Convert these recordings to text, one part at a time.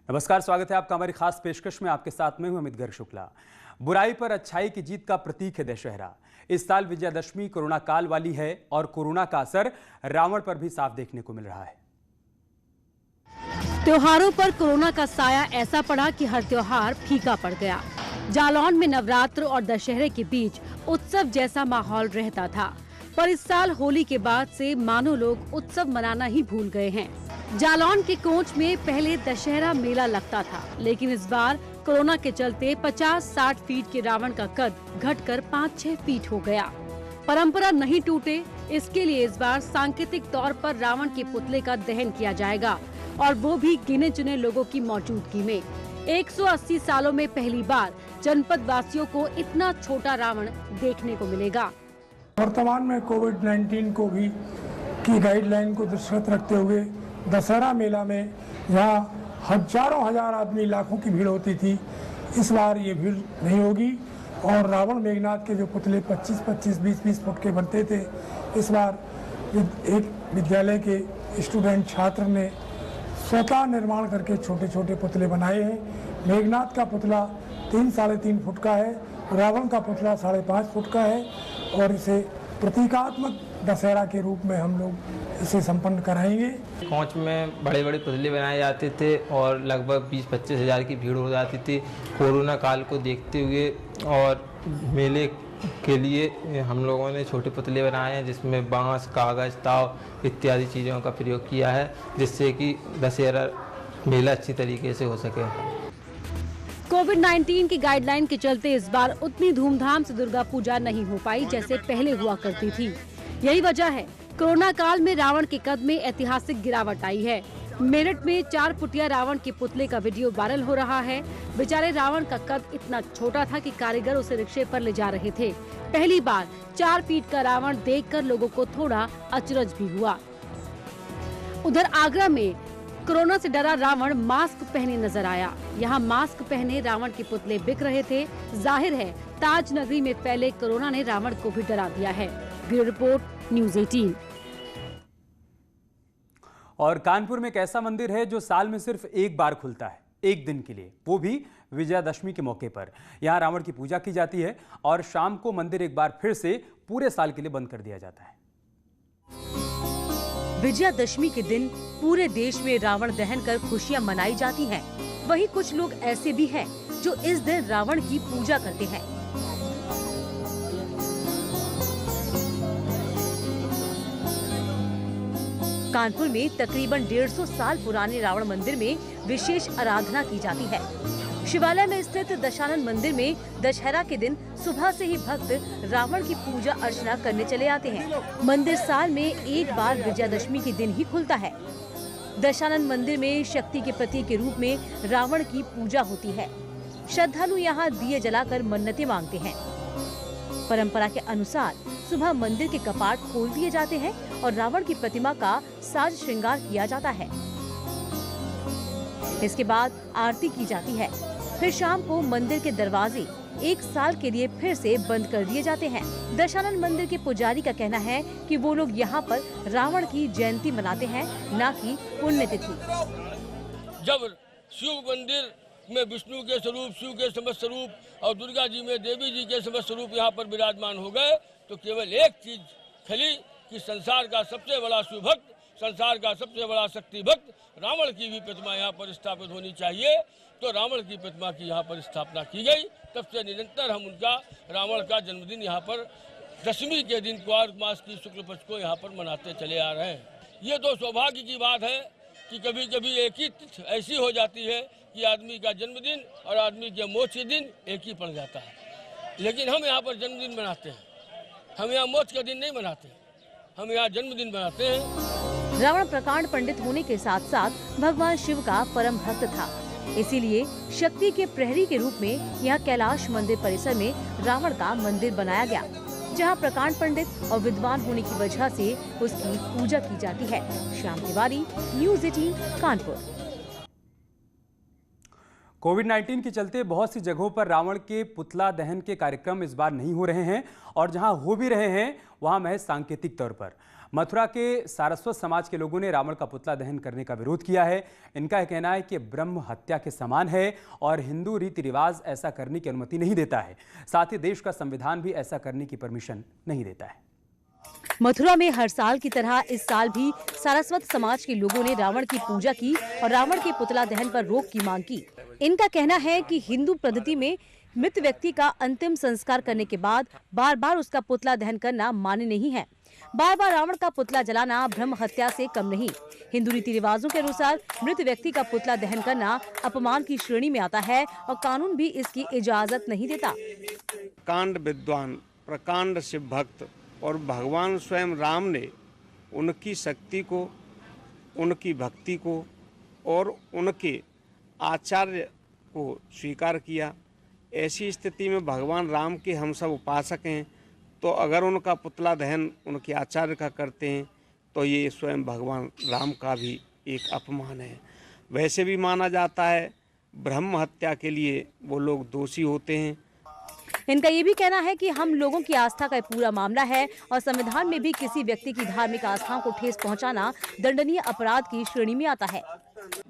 नमस्कार, स्वागत है आपका हमारी खास पेशकश में। आपके साथ में हूं अमित गर्ग शुक्ला। बुराई पर अच्छाई की जीत का प्रतीक है दशहरा। इस साल विजयादशमी कोरोना काल वाली है और कोरोना का असर रावण पर भी साफ देखने को मिल रहा है। त्योहारों पर कोरोना का साया ऐसा पड़ा कि हर त्योहार फीका पड़ गया। जालौन में नवरात्र और दशहरे के बीच उत्सव जैसा माहौल रहता था, पर इस साल होली के बाद से मानो लोग उत्सव मनाना ही भूल गए हैं। जालौन के कोंच में पहले दशहरा मेला लगता था, लेकिन इस बार कोरोना के चलते 50-60 फीट के रावण का कद घटकर 5-6 फीट हो गया। परंपरा नहीं टूटे, इसके लिए इस बार सांकेतिक तौर पर रावण के पुतले का दहन किया जाएगा, और वो भी गिने चुने लोगों की मौजूदगी में। 180 सालों में पहली बार जनपद वासियों को इतना छोटा रावण देखने को मिलेगा। वर्तमान में कोविड-19 को भी की गाइडलाइन को दृष्टिगत रखते हुए दशहरा मेला में यहाँ हजारों हजार आदमी, लाखों की भीड़ होती थी। इस बार ये भीड़ नहीं होगी और रावण मेघनाथ के जो पुतले 25-25, 20-20 फुट के बनते थे, इस बार एक विद्यालय के स्टूडेंट छात्र ने स्वतः निर्माण करके छोटे छोटे पुतले बनाए हैं। मेघनाथ का पुतला 3-3.5 फुट का है, रावण का पुतला 5.5 फुट का है और इसे प्रतीकात्मक दशहरा के रूप में हम लोग इसे संपन्न कराएंगे। कोंच में बड़े बड़े पुतले बनाए जाते थे और लगभग 20-25 हज़ार की भीड़ हो जाती थी। कोरोना काल को देखते हुए और मेले के लिए हम लोगों ने छोटे पुतले बनाए हैं, जिसमें बांस, कागज, ताव इत्यादि चीज़ों का प्रयोग किया है, जिससे कि दशहरा मेला अच्छी तरीके से हो सके। कोविड-19 की गाइडलाइन के चलते इस बार उतनी धूमधाम से दुर्गा पूजा नहीं हो पाई जैसे पहले हुआ करती थी। यही वजह है कोरोना काल में रावण के कद में ऐतिहासिक गिरावट आई है। मेरठ में 4 फुटिया रावण के पुतले का वीडियो वायरल हो रहा है। बेचारे रावण का कद इतना छोटा था कि कारीगर उसे रिक्शे पर ले जा रहे थे। पहली बार 4 फीट का रावण देखकर लोगों को थोड़ा अचरज भी हुआ। उधर आगरा में कोरोना से डरा रावण मास्क पहने नजर आया। यहाँ मास्क पहने रावण के पुतले बिक रहे थे। जाहिर है ताज नगरी में फैले कोरोना ने रावण को भी डरा दिया है। Bureau report, news 18। और कानपुर में एक ऐसा मंदिर है जो साल में सिर्फ एक बार खुलता है, एक दिन के लिए, वो भी विजयादशमी के मौके पर। यहाँ रावण की पूजा की जाती है और शाम को मंदिर एक बार फिर से पूरे साल के लिए बंद कर दिया जाता है। विजयादशमी के दिन पूरे देश में रावण दहन कर खुशियां मनाई जाती हैं। वहीं कुछ लोग ऐसे भी हैं जो इस दिन रावण की पूजा करते हैं। कानपुर में तकरीबन 150 साल पुराने रावण मंदिर में विशेष आराधना की जाती है। शिवालय में स्थित दशानन मंदिर में दशहरा के दिन सुबह से ही भक्त रावण की पूजा अर्चना करने चले आते हैं। मंदिर साल में एक बार विजयादशमी के दिन ही खुलता है। दशानन मंदिर में शक्ति के प्रतीक के रूप में रावण की पूजा होती है। श्रद्धालु यहाँ दिए जलाकर मन्नतें मांगते हैं। परंपरा के अनुसार सुबह मंदिर के कपाट खोल दिए जाते हैं और रावण की प्रतिमा का साज श्रृंगार किया जाता है। इसके बाद आरती की जाती है। फिर शाम को मंदिर के दरवाजे एक साल के लिए फिर से बंद कर दिए जाते हैं। दशानन मंदिर के पुजारी का कहना है कि वो लोग यहाँ पर रावण की जयंती मनाते हैं, न कि पुण्यतिथि। जब शिव मंदिर में विष्णु के स्वरूप, शिव के समस्त स्वरूप और दुर्गा जी में देवी जी के समस्त स्वरूप यहाँ पर विराजमान हो गए, तो केवल एक चीज खली कि संसार का सबसे बड़ा शिव भक्त, संसार का सबसे बड़ा शक्ति भक्त रावण की भी प्रतिमा यहाँ पर स्थापित होनी चाहिए। तो रावण की प्रतिमा की यहाँ पर स्थापना की गई। तब से निरंतर हम उनका रावण का जन्मदिन यहाँ पर दशमी के दिन कार्तिक मास की शुक्ल पक्ष को यहाँ पर मनाते चले आ रहे हैं। ये तो सौभाग्य की बात है कि कभी कभी एक ही तिथि ऐसी हो जाती है कि आदमी का जन्मदिन और आदमी के मोक्ष के दिन एक ही पड़ जाता है। लेकिन हम यहाँ पर जन्मदिन मनाते हैं, हम यहाँ मोक्ष का दिन नहीं मनाते, हम यहाँ जन्मदिन मनाते हैं। रावण प्रकांड पंडित होने के साथ साथ भगवान शिव का परम भक्त था, इसीलिए शक्ति के प्रहरी के रूप में यहाँ कैलाश मंदिर परिसर में रावण का मंदिर बनाया गया, जहाँ प्रकांड पंडित और विद्वान होने की वजह से उसकी पूजा की जाती है। श्याम तिवारी, न्यूज़ 18, कानपुर। कोविड-19 के चलते बहुत सी जगहों पर रावण के पुतला दहन के कार्यक्रम इस बार नहीं हो रहे हैं और जहां हो भी रहे हैं वहां महज सांकेतिक तौर पर। मथुरा के सारस्वत समाज के लोगों ने रावण का पुतला दहन करने का विरोध किया है। इनका यह कहना है कि ब्रह्म हत्या के समान है और हिंदू रीति रिवाज ऐसा करने की अनुमति नहीं देता है। साथ ही देश का संविधान भी ऐसा करने की परमिशन नहीं देता है। मथुरा में हर साल की तरह इस साल भी सारस्वत समाज के लोगों ने रावण की पूजा की और रावण के पुतला दहन पर रोक की मांग की। इनका कहना है कि हिंदू पद्धति में मृत व्यक्ति का अंतिम संस्कार करने के बाद बार बार उसका पुतला दहन करना मान्य नहीं है। बार बार रावण का पुतला जलाना ब्रह्म हत्या से कम नहीं। हिंदू रीति रिवाजों के अनुसार मृत व्यक्ति का पुतला दहन करना अपमान की श्रेणी में आता है और कानून भी इसकी इजाजत नहीं देता। कांड विद्वान, प्रकांड शिव भक्त और भगवान स्वयं राम ने उनकी शक्ति को, उनकी भक्ति को और उनके आचार्य को स्वीकार किया। ऐसी स्थिति में भगवान राम के हम सब उपासक हैं, तो अगर उनका पुतला दहन उनके आचार्य का करते हैं तो ये स्वयं भगवान राम का भी एक अपमान है। वैसे भी माना जाता है ब्रह्म हत्या के लिए वो लोग दोषी होते हैं। इनका ये भी कहना है कि हम लोगों की आस्था का पूरा मामला है और संविधान में भी किसी व्यक्ति की धार्मिक आस्थाओं को ठेस पहुंचाना दंडनीय अपराध की श्रेणी में आता है।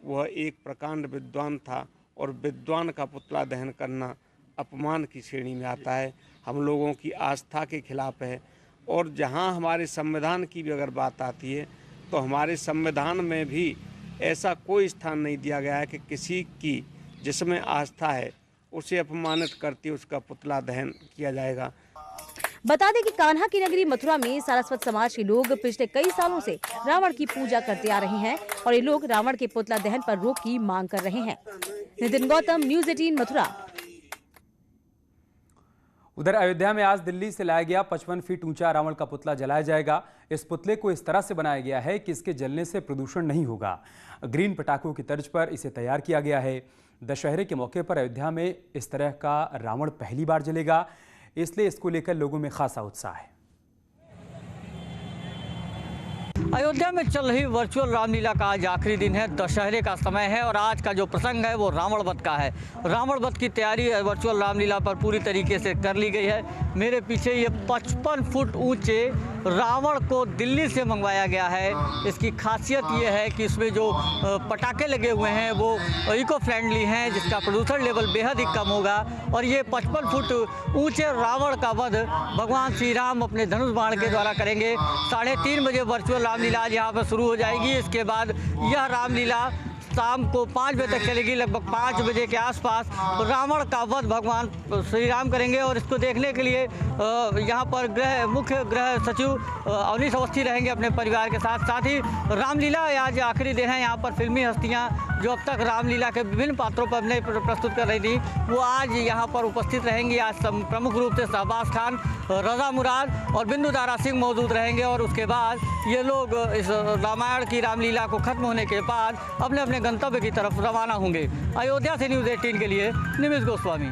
वह एक प्रकांड विद्वान था और विद्वान का पुतला दहन करना अपमान की श्रेणी में आता है, हम लोगों की आस्था के खिलाफ है। और जहां हमारे संविधान की भी अगर बात आती है तो हमारे संविधान में भी ऐसा कोई स्थान नहीं दिया गया है कि किसी की जिसमें आस्था है उसे अपमानित करते उसका पुतला दहन किया जाएगा। बता दें कि कान्हा की नगरी मथुरा में सारस्वत समाज के लोग पिछले कई सालों से रावण की पूजा करते आ रहे हैं और ये लोग रावण के पुतला दहन पर रोक की मांग कर रहे हैं। नितिन गौतम, न्यूज़ 18 मथुरा। उधर अयोध्या में आज दिल्ली से लाया गया 55 फीट ऊंचा रावण का पुतला जलाया जाएगा। इस पुतले को इस तरह से बनाया गया है कि इसके जलने से प्रदूषण नहीं होगा। ग्रीन पटाखों की तर्ज पर इसे तैयार किया गया है। दशहरे के मौके पर अयोध्या में इस तरह का रावण पहली बार जलेगा, इसलिए इसको लेकर लोगों में खासा उत्साह है। अयोध्या में चल रही वर्चुअल रामलीला का आज आखिरी दिन है, दशहरे का समय है और आज का जो प्रसंग है वो रावण वध का है। रावण वध की तैयारी वर्चुअल रामलीला पर पूरी तरीके से कर ली गई है। मेरे पीछे ये 55 फुट ऊंचे रावण को दिल्ली से मंगवाया गया है। इसकी खासियत ये है कि इसमें जो पटाखे लगे हुए हैं वो इको फ्रेंडली हैं, जिसका प्रदूषण लेवल बेहद ही कम होगा। और ये 55 फुट ऊंचे रावण का वध भगवान श्री राम अपने धनुष बाण के द्वारा करेंगे। 3:30 बजे वर्चुअल रामलीला आज यहाँ पर शुरू हो जाएगी। इसके बाद यह रामलीला शाम को 5 बजे तक चलेगी। लगभग 5 बजे के आसपास रावण का वध भगवान श्री राम करेंगे और इसको देखने के लिए यहाँ पर मुख्य गृह सचिव अवनीश अवस्थी रहेंगे अपने परिवार के साथ। साथ ही रामलीला आज आखिरी दिन है। यहाँ पर फिल्मी हस्तियाँ जो अब तक रामलीला के विभिन्न पात्रों पर अभिनय प्रस्तुत कर रही थी वो आज यहाँ पर उपस्थित रहेंगी। आज प्रमुख रूप से शहबाज खान, रजा मुराद और बिंदु दारा सिंह मौजूद रहेंगे और उसके बाद ये लोग इस रामायण की रामलीला को खत्म होने के बाद अपने अपने गंतव्य की तरफ रवाना होंगे। अयोध्या से न्यूज़ 18 के लिए निमिष गोस्वामी।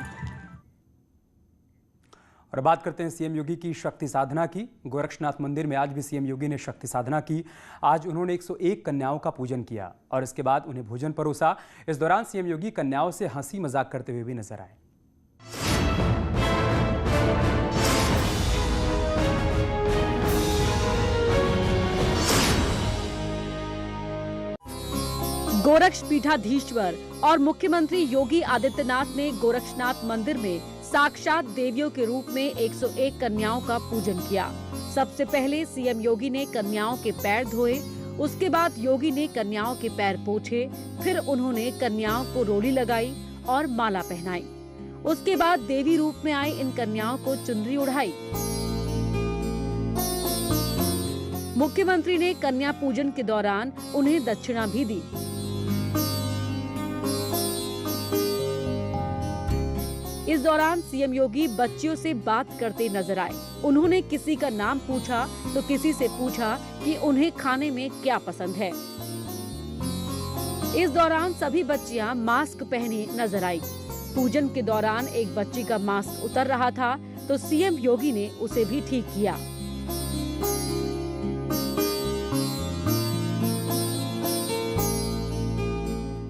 और बात करते हैं सीएम योगी की शक्ति साधना की। गोरक्षनाथ मंदिर में आज भी सीएम योगी ने शक्ति साधना की। आज उन्होंने 101 कन्याओं का पूजन किया और इसके बाद उन्हें भोजन परोसा। इस दौरान सीएम योगी कन्याओं से हंसी मजाक करते हुए भी नजर आए। गोरक्ष पीठाधीश्वर और मुख्यमंत्री योगी आदित्यनाथ ने गोरक्षनाथ मंदिर में साक्षात देवियों के रूप में 101 कन्याओं का पूजन किया। सबसे पहले सीएम योगी ने कन्याओं के पैर धोए, उसके बाद योगी ने कन्याओं के पैर पोंछे, फिर उन्होंने कन्याओं को रोली लगाई और माला पहनाई। उसके बाद देवी रूप में आई इन कन्याओं को चुनरी उड़ाई। मुख्यमंत्री ने कन्या पूजन के दौरान उन्हें दक्षिणा भी दी। इस दौरान सीएम योगी बच्चियों से बात करते नजर आए। उन्होंने किसी का नाम पूछा तो किसी से पूछा कि उन्हें खाने में क्या पसंद है। इस दौरान सभी बच्चियां मास्क पहने नजर आई। पूजन के दौरान एक बच्ची का मास्क उतर रहा था तो सीएम योगी ने उसे भी ठीक किया।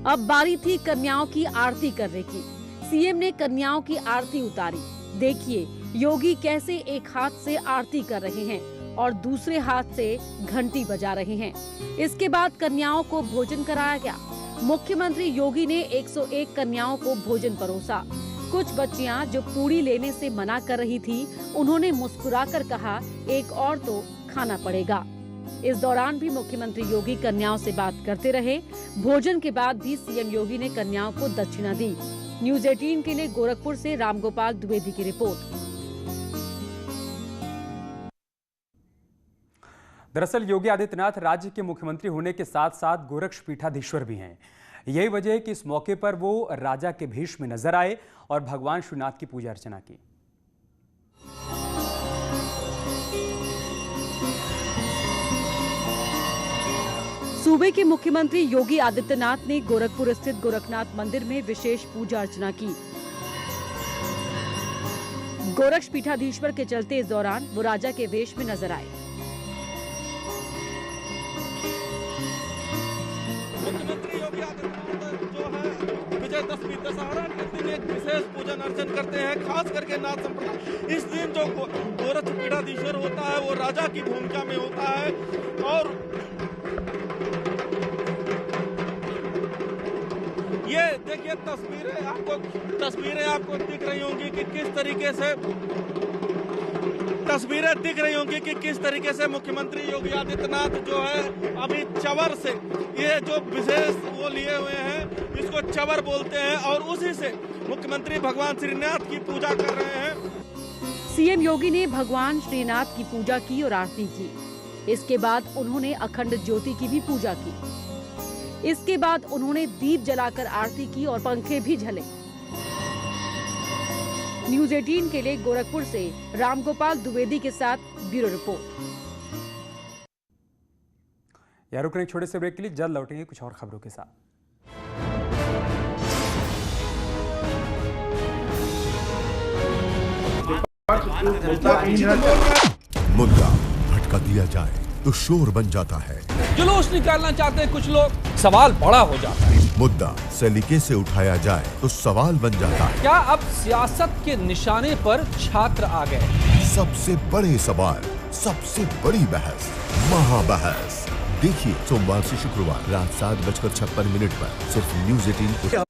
अब बारी थी कन्याओं की आरती करने की। सीएम ने कन्याओं की आरती उतारी। देखिए योगी कैसे एक हाथ से आरती कर रहे हैं। और दूसरे हाथ से घंटी बजा रहे हैं। इसके बाद कन्याओं को भोजन कराया गया। मुख्यमंत्री योगी ने 101 कन्याओं को भोजन परोसा। कुछ बच्चियां जो पूरी लेने से मना कर रही थी, उन्होंने मुस्कुराकर कहा, एक और तो खाना पड़ेगा। इस दौरान भी मुख्यमंत्री योगी कन्याओं से बात करते रहे। भोजन के बाद भी सीएम योगी ने कन्याओं को दक्षिणा दी। न्यूज़ 18 के लिए गोरखपुर से रामगोपाल द्विवेदी की रिपोर्ट। दरअसल योगी आदित्यनाथ राज्य के मुख्यमंत्री होने के साथ साथ गोरक्ष पीठाधीश्वर भी हैं। यही वजह है कि इस मौके पर वो राजा के भेष में नजर आए और भगवान श्रीनाथ की पूजा अर्चना की। सूबे के मुख्यमंत्री योगी आदित्यनाथ ने गोरखपुर स्थित गोरखनाथ मंदिर में विशेष पूजा अर्चना की। गोरक्ष पीठाधीश्वर के चलते इस दौरान वो राजा के वेश में नजर आए। मुख्यमंत्री योगी आदित्यनाथ जो है विजयदशमी दशहरा के दिन एक विशेष पूजन अर्चन करते हैं, खास करके नाथ संप्रदाय। इस दिन जो गोरक्ष पीठाधीश्वर होता है वो राजा की भूमिका में होता है। और ये देखिए तस्वीरें आपको दिख रही होंगी कि किस तरीके से मुख्यमंत्री योगी आदित्यनाथ जो है अभी चवर से ये जो विशेष वो लिए हुए हैं, इसको चवर बोलते हैं, और उसी से मुख्यमंत्री भगवान श्रीनाथ की पूजा कर रहे हैं। सीएम योगी ने भगवान श्रीनाथ की पूजा की और आरती की। इसके बाद उन्होंने अखंड ज्योति की भी पूजा की। इसके बाद उन्होंने दीप जलाकर आरती की और पंखे भी झले। न्यूज़ 18 के लिए गोरखपुर से रामगोपाल द्विवेदी के साथ ब्यूरो रिपोर्ट। यार रुक रहे छोटे से ब्रेक के लिए, जल्द लौटेंगे कुछ और खबरों के साथ। मुद्दा भटका दिया जाए तो शोर बन जाता है। जुलूस निकालना चाहते हैं कुछ लोग, सवाल बड़ा हो जाता है। मुद्दा सलीके से उठाया जाए तो सवाल बन जाता है। क्या अब सियासत के निशाने पर छात्र आ गए? सबसे बड़े सवाल, सबसे बड़ी बहस, महाबहस। देखिए सोमवार से शुक्रवार रात 7:56 पर सिर्फ न्यूज़ 18।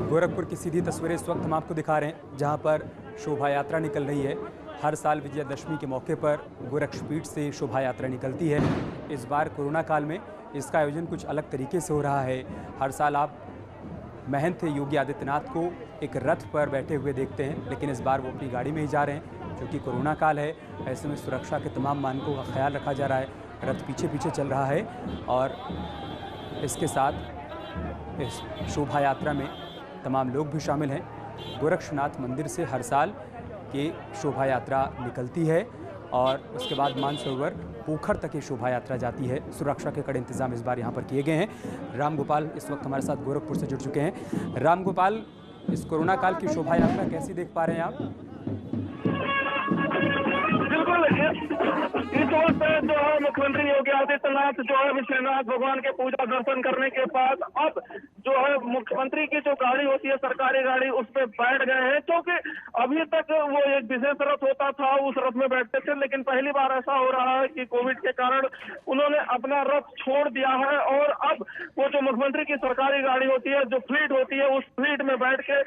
गोरखपुर की सीधी तस्वीरें इस वक्त हम आपको दिखा रहे हैं, जहां पर शोभा यात्रा निकल रही है। हर साल विजयदशमी के मौके पर गोरक्ष पीठ से शोभा यात्रा निकलती है। इस बार कोरोना काल में इसका आयोजन कुछ अलग तरीके से हो रहा है। हर साल आप महंत योगी आदित्यनाथ को एक रथ पर बैठे हुए देखते हैं, लेकिन इस बार वो अपनी गाड़ी में ही जा रहे हैं, क्योंकि कोरोना काल है। ऐसे में सुरक्षा के तमाम मानकों का ख्याल रखा जा रहा है। रथ पीछे पीछे चल रहा है और इसके साथ इस शोभा यात्रा में तमाम लोग भी शामिल हैं। गोरक्षनाथ मंदिर से हर साल ये शोभा यात्रा निकलती है और उसके बाद मानसरोवर पोखर तक ये शोभा यात्रा जाती है। सुरक्षा के कड़े इंतजाम इस बार यहाँ पर किए गए हैं। रामगोपाल इस वक्त हमारे साथ गोरखपुर से जुड़ चुके हैं। रामगोपाल, इस कोरोना काल की शोभा यात्रा कैसी देख पा रहे हैं आप? इस वक्त जो है मुख्यमंत्री योगी आदित्यनाथ जो है विश्वनाथ भगवान के पूजा दर्शन करने के बाद अब जो है मुख्यमंत्री की जो गाड़ी होती है, सरकारी गाड़ी, उस पर बैठ गए हैं। क्योंकि अभी तक वो एक विशेष रथ होता था, उस रथ में बैठते थे, लेकिन पहली बार ऐसा हो रहा है कि कोविड के कारण उन्होंने अपना रथ छोड़ दिया है और अब वो जो मुख्यमंत्री की सरकारी गाड़ी होती है, जो फ्लीट होती है, उस फ्लीट में बैठ के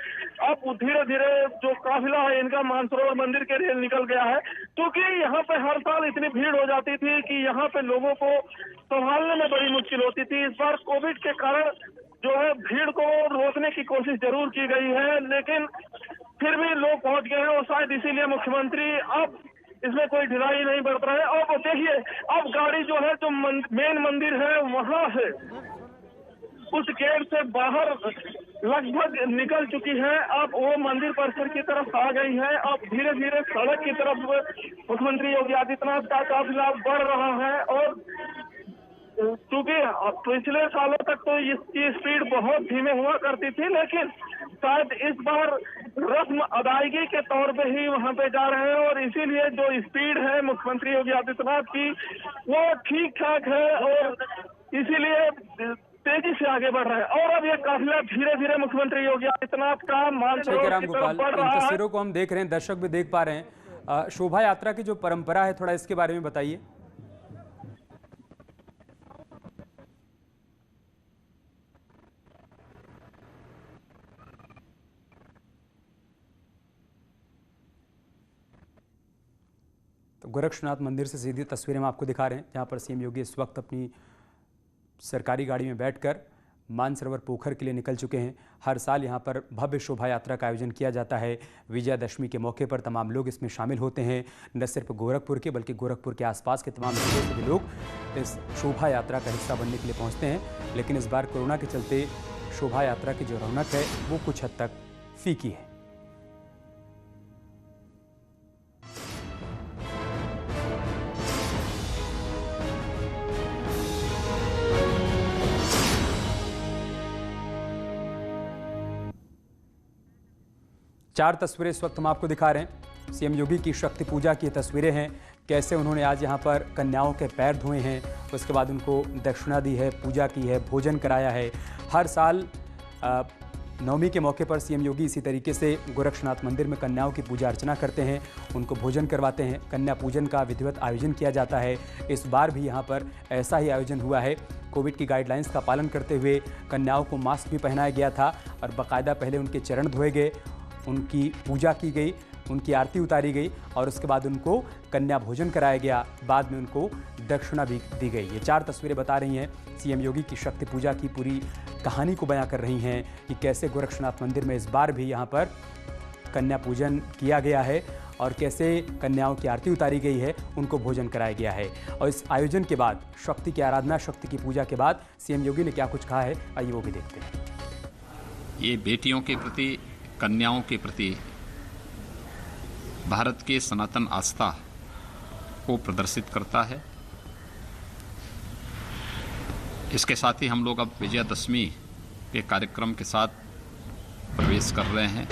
अब धीरे धीरे जो काफिला है इनका मानसरोवर मंदिर के लिए निकल गया है। क्योंकि यहाँ पे हर साल इतनी भीड़ हो जाती थी कि यहाँ पे लोगों को संभालने में बड़ी मुश्किल होती थी। इस बार कोविड के कारण जो है भीड़ को रोकने की कोशिश जरूर की गई है, लेकिन फिर भी लोग पहुंच गए हैं और शायद इसीलिए मुख्यमंत्री अब इसमें कोई ढिलाई नहीं बरत रहे हैं। और देखिए अब गाड़ी जो है जो मेन मंदिर है वहां से उस गेट से बाहर लगभग निकल चुकी है। अब वो मंदिर परिसर की तरफ आ गई है। अब धीरे धीरे सड़क की तरफ मुख्यमंत्री योगी आदित्यनाथ का काफिला बढ़ रहा है। और क्योंकि पिछले सालों तक तो इसकी स्पीड बहुत धीमे हुआ करती थी, लेकिन शायद इस बार रस्म अदायगी के तौर पे ही वहां पे जा रहे हैं और इसीलिए जो स्पीड है मुख्यमंत्री योगी आदित्यनाथ की वो ठीक ठाक है और इसीलिए तेजी से आगे बढ़ रहा है। और अब ये काफिला धीरे धीरे मुख्यमंत्री योगी आदित्यनाथ का मानसरोवर की तरफ बढ़ रहा है। तस्वीरों को हम देख रहे हैं, दर्शक भी देख पा रहे हैं। शोभा यात्रा की जो परंपरा है, थोड़ा इसके बारे में बताइए। तो गोरक्षनाथ मंदिर से सीधी तस्वीरें हम आपको दिखा रहे हैं, जहां पर सीएम योगी इस वक्त अपनी सरकारी गाड़ी में बैठकर मानसरोवर पोखर के लिए निकल चुके हैं। हर साल यहां पर भव्य शोभा यात्रा का आयोजन किया जाता है। विजयादशमी के मौके पर तमाम लोग इसमें शामिल होते हैं। न सिर्फ गोरखपुर के बल्कि गोरखपुर के आसपास के तमाम जिलों से भी लोग इस शोभा यात्रा का हिस्सा बनने के लिए पहुंचते हैं। लेकिन इस बार कोरोना के चलते शोभा यात्रा की जो रौनक है वो कुछ हद तक फीकी है। चार तस्वीरें इस वक्त हम आपको दिखा रहे हैं। सीएम योगी की शक्ति पूजा की तस्वीरें हैं, कैसे उन्होंने आज यहाँ पर कन्याओं के पैर धोए हैं, उसके बाद उनको दक्षिणा दी है, पूजा की है, भोजन कराया है। हर साल नवमी के मौके पर सीएम योगी इसी तरीके से गोरक्षनाथ मंदिर में कन्याओं की पूजा अर्चना करते हैं, उनको भोजन करवाते हैं। कन्या पूजन का विधिवत आयोजन किया जाता है। इस बार भी यहाँ पर ऐसा ही आयोजन हुआ है। कोविड की गाइडलाइंस का पालन करते हुए कन्याओं को मास्क भी पहनाया गया था और बाकायदा पहले उनके चरण धोए गए, उनकी पूजा की गई, उनकी आरती उतारी गई और उसके बाद उनको कन्या भोजन कराया गया। बाद में उनको दक्षिणा भी दी गई। ये चार तस्वीरें बता रही हैं सीएम योगी की शक्ति पूजा की पूरी कहानी को बयां कर रही हैं कि कैसे गोरक्षनाथ मंदिर में इस बार भी यहाँ पर कन्या पूजन किया गया है और कैसे कन्याओं की आरती उतारी गई है, उनको भोजन कराया गया है। और इस आयोजन के बाद, शक्ति की आराधना, शक्ति की पूजा के बाद सीएम योगी ने क्या कुछ कहा है, आइए वो भी देखते हैं। ये बेटियों के प्रति, कन्याओं के प्रति भारत के सनातन आस्था को प्रदर्शित करता है। इसके साथ ही हम लोग अब विजयादशमी के कार्यक्रम के साथ प्रवेश कर रहे हैं।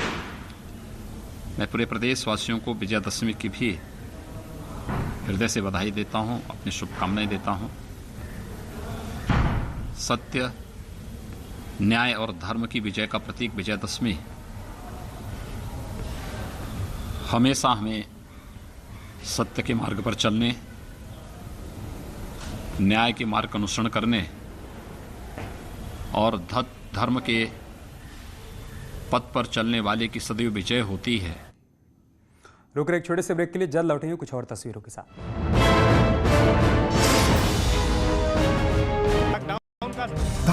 मैं पूरे प्रदेशवासियों को विजयादशमी की भी हृदय से बधाई देता हूं, अपनी शुभकामनाएं देता हूं। सत्य, न्याय और धर्म की विजय का प्रतीक विजयादशमी हमेशा हमें सत्य के मार्ग पर चलने, न्याय के मार्ग का अनुसरण करने और धर्म के पथ पर चलने वाले की सदैव विजय होती है। रुक रहे एक छोटे से ब्रेक के लिए, जल्द लौटेंगे कुछ और तस्वीरों के साथ।